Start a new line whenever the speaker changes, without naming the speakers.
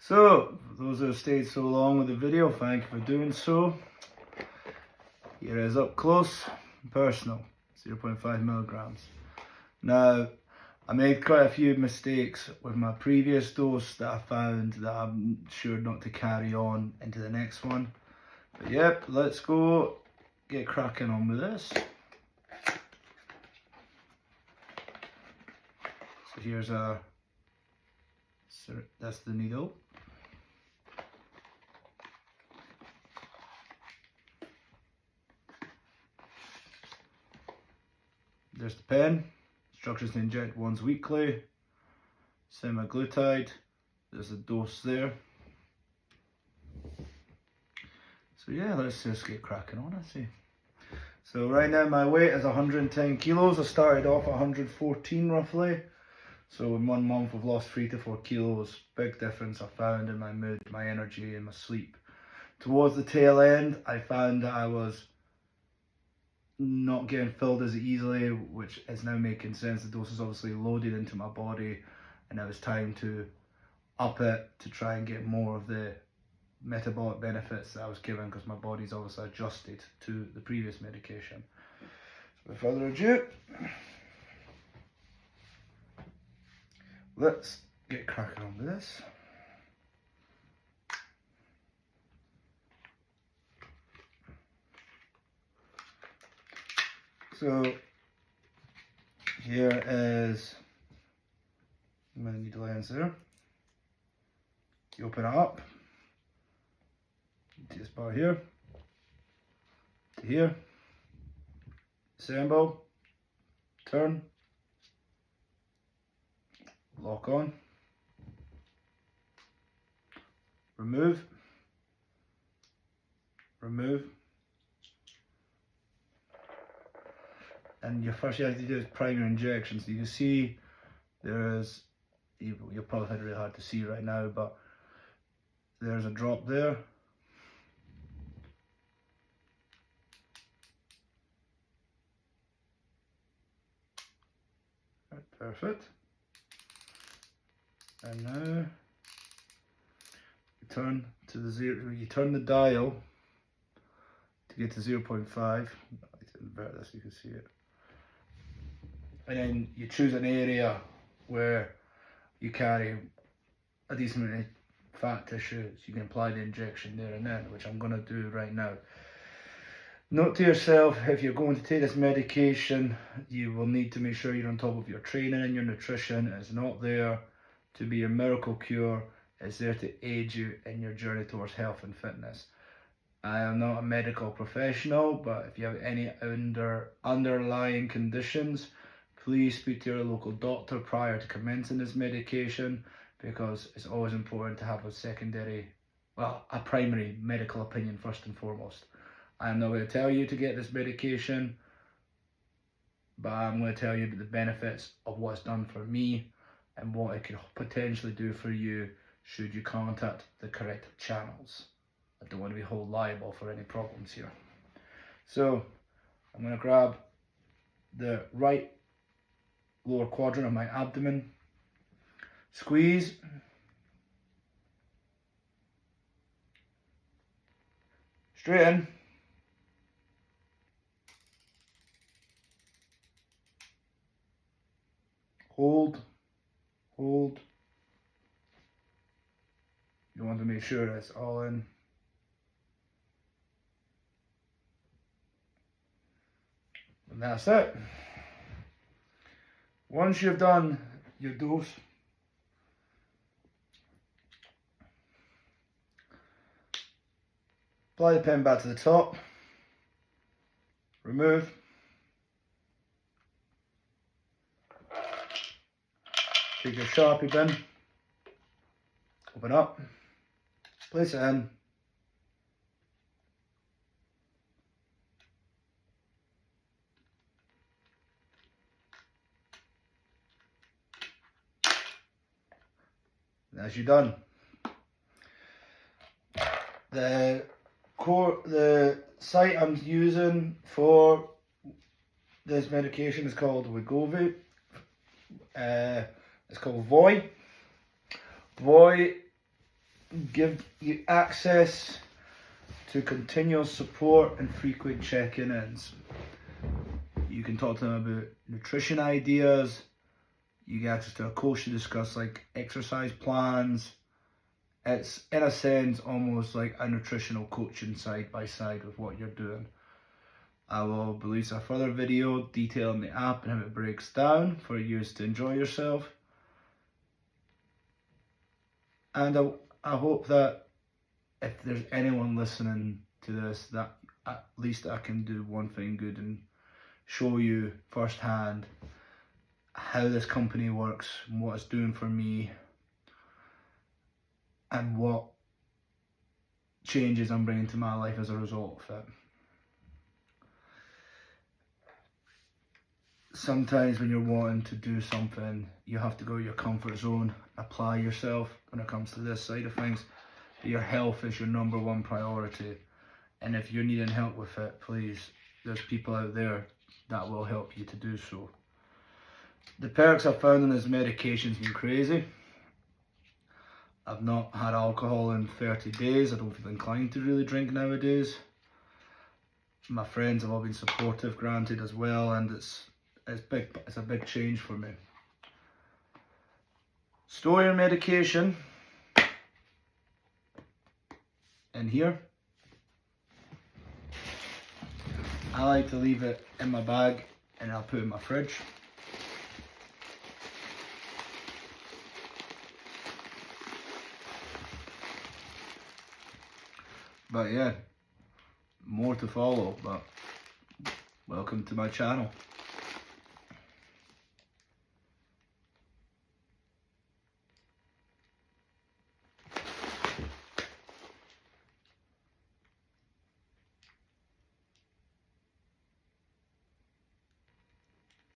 So, for those who have stayed so long with the video, thank you for doing so. Here is up close and personal, 0.5 milligrams. Now, I made quite a few mistakes with my previous dose that I found that I'm sure not to carry on into the next one. But yep, let's go get cracking on with this. So here's that's the needle. There's the pen. Instructions to inject once weekly. Semaglutide. There's the dose there. So yeah, let's just get cracking on, I see. So right now my weight is 110 kilos. I started off at 114 roughly. So in 1 month I've lost 3 to 4 kilos. Big difference I found in my mood, my energy and my sleep. Towards the tail end, I found that I was not getting filled as easily, which is now making sense. The dose is obviously loaded into my body and it was time to up it to try and get more of the metabolic benefits that I was given, because my body's obviously adjusted to the previous medication. So without further ado, let's get cracking on with this. So here is my needle ends there. You open it up, this part here, to here, assemble, turn, lock on, remove, remove, and your first you have to do is primary injection. So you can see there is, you'll probably find it really hard to see right now, but there's a drop there. Perfect. And now you turn to the zero. You turn the dial to get to 0.5. I like to invert this so you can see it. And then you choose an area where you carry a decent amount of fat tissue, so you can apply the injection there and then, which I'm going to do right now. Note to yourself, if you're going to take this medication, you will need to make sure you're on top of your training and your nutrition. It's not there to be a miracle cure, it's there to aid you in your journey towards health and fitness. I am not a medical professional, but if you have any underlying conditions, please speak to your local doctor prior to commencing this medication, because it's always important to have a primary medical opinion first and foremost. I'm not going to tell you to get this medication, but I'm going to tell you the benefits of what's done for me and what it could potentially do for you should you contact the correct channels. I don't want to be held liable for any problems here. So I'm going to grab the right lower quadrant of my abdomen, squeeze, straight in, hold, hold. You want to make sure it's all in. And that's it. Once you've done your dose, apply the pen back to the top, remove, take your Sharpie pen, open up, place it in, and as you're done. The site I'm using for this medication is called Wegovy. It's called Voy. Voy give you access to continual support and frequent check-ins. You can talk to them about nutrition ideas. You get access to a coach to discuss like exercise plans. It's in a sense almost like a nutritional coaching side by side with what you're doing. I will release a further video detailing the app and how it breaks down for you to enjoy yourself. And I hope that if there's anyone listening to this, that at least I can do one thing good and show you firsthand how this company works and what it's doing for me and what changes I'm bringing to my life as a result of it. Sometimes when you're wanting to do something, you have to go to your comfort zone, apply yourself when it comes to this side of things. But your health is your number one priority. And if you're needing help with it, please, there's people out there that will help you to do so. The perks I've found in this medication's been crazy. I've not had alcohol in 30 days. I don't feel inclined to really drink nowadays. My friends have all been supportive, granted, as well, and it's a big change for me. Store your medication in here. I like to leave it in my bag and I'll put it in my fridge. But yeah, more to follow, but welcome to my channel.